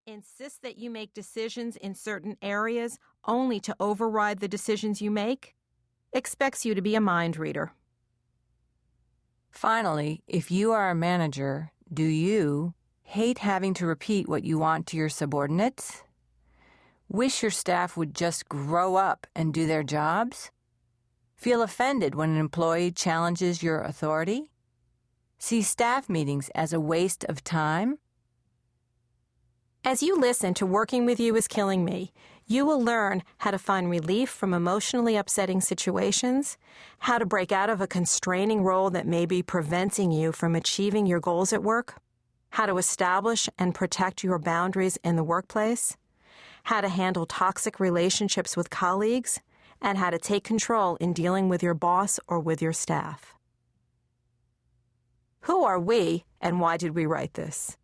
insists that you make decisions in certain areas only to override the decisions you make, expects you to be a mind reader. Finally, if you are a manager, do you hate having to repeat what you want to your subordinates? Wish your staff would just grow up and do their jobs? Feel offended when an employee challenges your authority? See staff meetings as a waste of time? As you listen to Working With You is Killing Me, you will learn how to find relief from emotionally upsetting situations, how to break out of a constraining role that may be preventing you from achieving your goals at work, how to establish and protect your boundaries in the workplace, how to handle toxic relationships with colleagues, and how to take control in dealing with your boss or with your staff. Who are we, and why did we write this?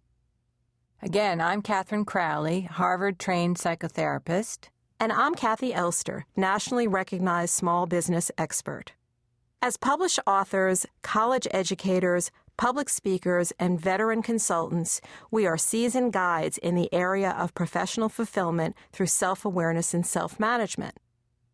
Again, I'm Katherine Crowley, Harvard-trained psychotherapist. And I'm Kathy Elster, nationally recognized small business expert. As published authors, college educators, public speakers, and veteran consultants, we are seasoned guides in the area of professional fulfillment through self-awareness and self-management.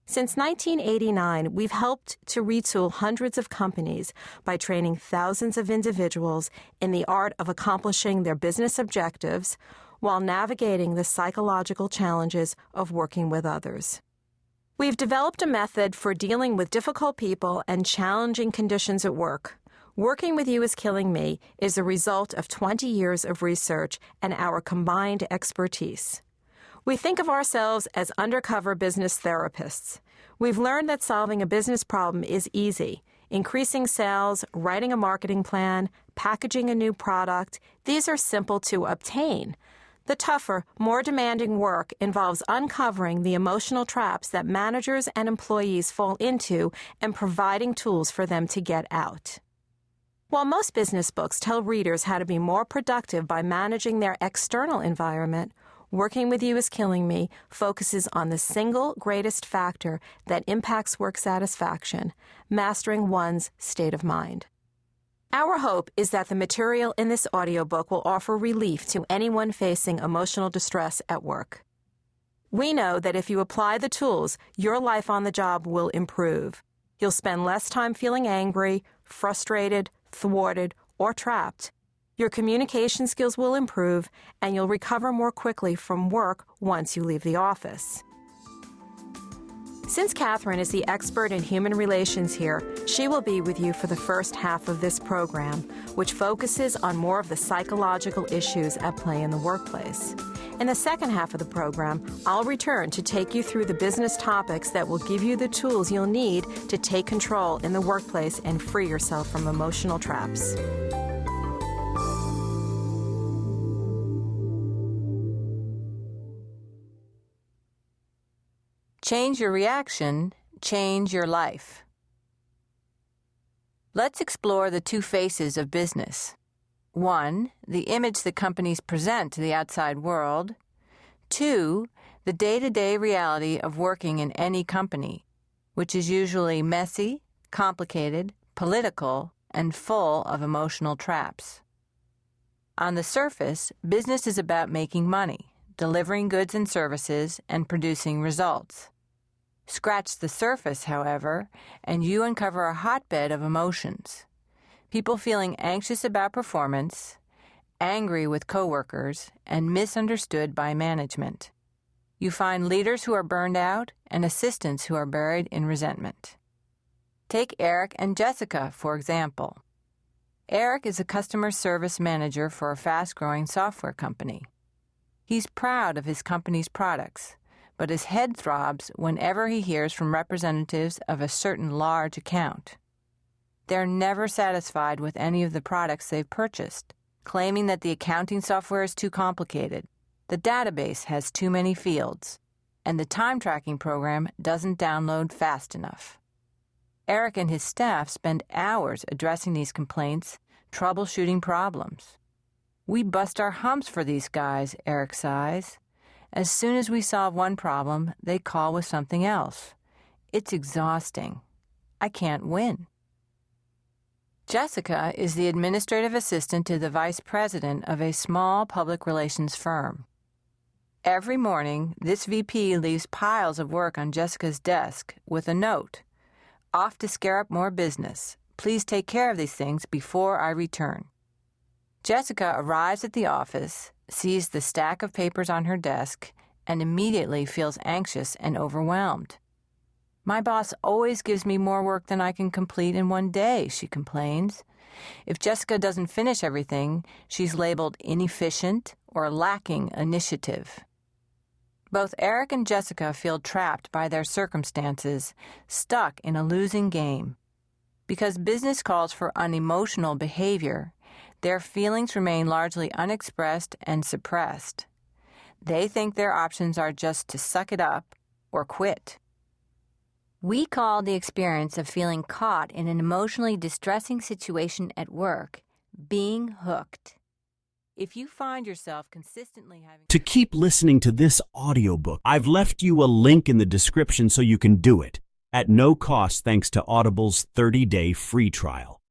Since 1989, we've helped to retool hundreds of companies by training thousands of individuals in the art of accomplishing their business objectives while navigating the psychological challenges of working with others. We've developed a method for dealing with difficult people and challenging conditions at work. Working With You is Killing Me is a result of 20 years of research and our combined expertise. We think of ourselves as undercover business therapists. We've learned that solving a business problem is easy. Increasing sales, writing a marketing plan, packaging a new product, these are simple to obtain. The tougher, more demanding work involves uncovering the emotional traps that managers and employees fall into and providing tools for them to get out. While most business books tell readers how to be more productive by managing their external environment, Working With You is Killing Me focuses on the single greatest factor that impacts work satisfaction, mastering one's state of mind. Our hope is that the material in this audiobook will offer relief to anyone facing emotional distress at work. We know that if you apply the tools, your life on the job will improve. You'll spend less time feeling angry, frustrated, thwarted, or trapped. Your communication skills will improve, and you'll recover more quickly from work once you leave the office. Since Katherine is the expert in human relations here, she will be with you for the first half of this program, which focuses on more of the psychological issues at play in the workplace. In the second half of the program, I'll return to take you through the business topics that will give you the tools you'll need to take control in the workplace and free yourself from emotional traps. Change your reaction, change your life. Let's explore the two faces of business. 1, the image that companies present to the outside world. 2, the day-to-day reality of working in any company, which is usually messy, complicated, political, and full of emotional traps. On the surface, business is about making money, delivering goods and services, and producing results. Scratch the surface, however, and you uncover a hotbed of emotions. People feeling anxious about performance, angry with coworkers, and misunderstood by management. You find leaders who are burned out and assistants who are buried in resentment. Take Eric and Jessica, for example. Eric is a customer service manager for a fast-growing software company. He's proud of his company's products, but his head throbs whenever he hears from representatives of a certain large account. They're never satisfied with any of the products they've purchased, claiming that the accounting software is too complicated, the database has too many fields, and the time-tracking program doesn't download fast enough. Eric and his staff spend hours addressing these complaints, troubleshooting problems. We bust our humps for these guys, Eric sighs. As soon as we solve one problem, they call with something else. It's exhausting. I can't win. Jessica is the administrative assistant to the vice president of a small public relations firm. Every morning, this VP leaves piles of work on Jessica's desk with a note. Off to scare up more business. Please take care of these things before I return. Jessica arrives at the office, sees the stack of papers on her desk, and immediately feels anxious and overwhelmed. My boss always gives me more work than I can complete in one day, she complains. If Jessica doesn't finish everything, she's labeled inefficient or lacking initiative. Both Eric and Jessica feel trapped by their circumstances, stuck in a losing game. Because business calls for unemotional behavior, their feelings remain largely unexpressed and suppressed. They think their options are just to suck it up or quit. We call the experience of feeling caught in an emotionally distressing situation at work being hooked. If you find yourself consistently having... To keep listening to this audiobook, I've left you a link in the description so you can do it, at no cost thanks to Audible's 30-day free trial.